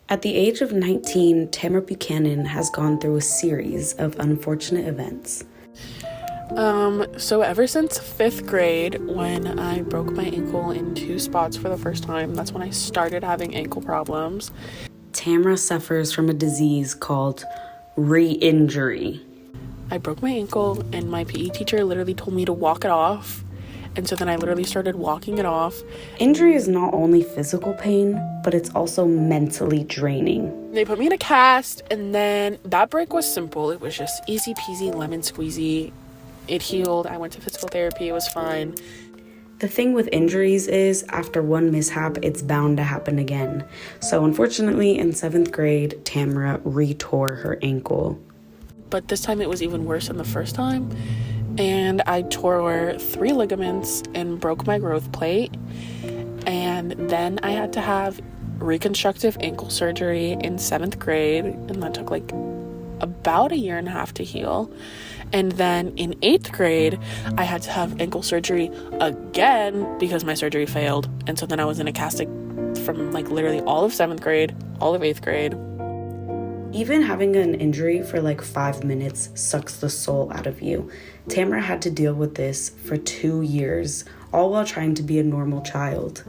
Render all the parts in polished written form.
At the age of 19, Tamara Buchanan has gone through a series of unfortunate events. So ever since 5th grade, when I broke my ankle in 2 spots for the first time, that's when I started having ankle problems. Tamara suffers from a disease called re-injury. I broke my ankle and my PE teacher literally told me to walk it off. And so then I literally started walking it off. Injury is not only physical pain, but it's also mentally draining. They put me in a cast, and then that break was simple. It was just easy peasy, lemon squeezy. It healed. I went to physical therapy. It was fine. The thing with injuries is, after one mishap, it's bound to happen again. So unfortunately, in 7th grade, Tamara re-tore her ankle. But this time it was even worse than the first time. And I tore 3 ligaments and broke my growth plate. And then I had to have reconstructive ankle surgery in 7th grade. And that took about a year and a half to heal. And then in 8th grade, I had to have ankle surgery again because my surgery failed. And so then I was in a cast from literally all of 7th grade, all of 8th grade. Even having an injury for 5 minutes sucks the soul out of you. Tamara had to deal with this for 2 years, all while trying to be a normal child.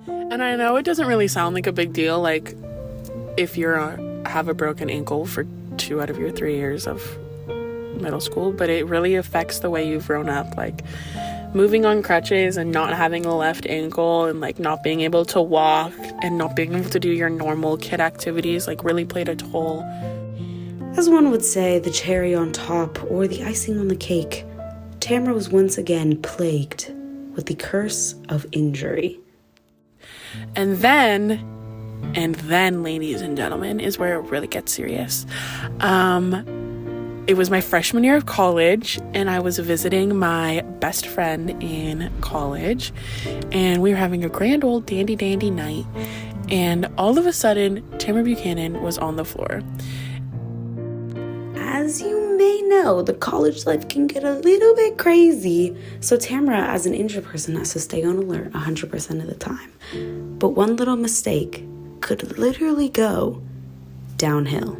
And I know it doesn't really sound like a big deal, if you have a broken ankle for 2 out of your 3 years of middle school, but it really affects the way you've grown up. Moving on crutches and not having a left ankle and not being able to walk and not being able to do your normal kid activities really played a toll. As one would say, the cherry on top or the icing on the cake, Tamara was once again plagued with the curse of injury. And then, ladies and gentlemen, is where it really gets serious. It was my freshman year of college, and I was visiting my best friend in college, and we were having a grand old dandy night, and all of a sudden, Tamara Buchanan was on the floor. As you may know, the college life can get a little bit crazy, so Tamara, as an injured person, has to stay on alert 100% of the time. But one little mistake could literally go downhill.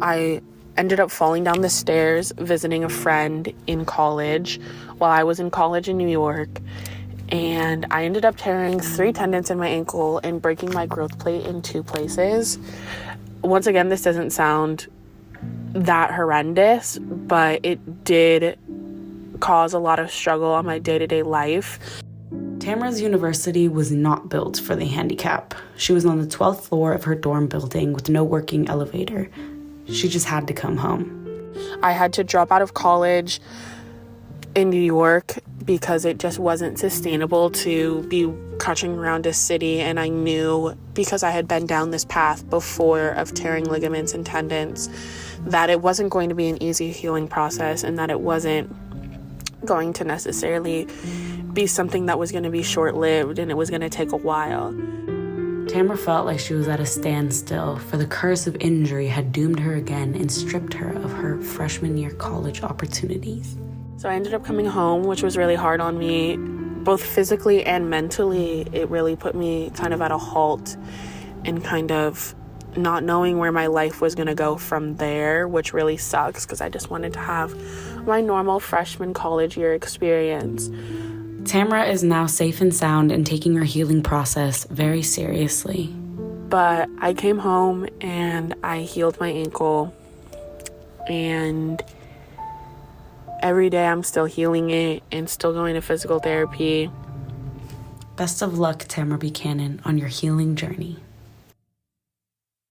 I ended up falling down the stairs visiting a friend in college while I was in college in New York, and I ended up tearing 3 tendons in my ankle and breaking my growth plate in 2 places. Once again, this doesn't sound that horrendous, but it did cause a lot of struggle on my day-to-day life. Tamara's university was not built for the handicap. She was on the 12th floor of her dorm building with no working elevator. She just had to come home. I had to drop out of college in New York because it just wasn't sustainable to be crutching around a city, and I knew, because I had been down this path before of tearing ligaments and tendons, that it wasn't going to be an easy healing process and that it wasn't going to necessarily be something that was going to be short-lived and it was going to take a while. Tamara felt like she was at a standstill, for the curse of injury had doomed her again and stripped her of her freshman year college opportunities. So I ended up coming home, which was really hard on me, both physically and mentally. It really put me kind of at a halt and kind of not knowing where my life was going to go from there, which really sucks because I just wanted to have my normal freshman college year experience. Tamara is now safe and sound and taking her healing process very seriously. But I came home and I healed my ankle, and every day I'm still healing it and still going to physical therapy. Best of luck, Tamara Buchanan, on your healing journey.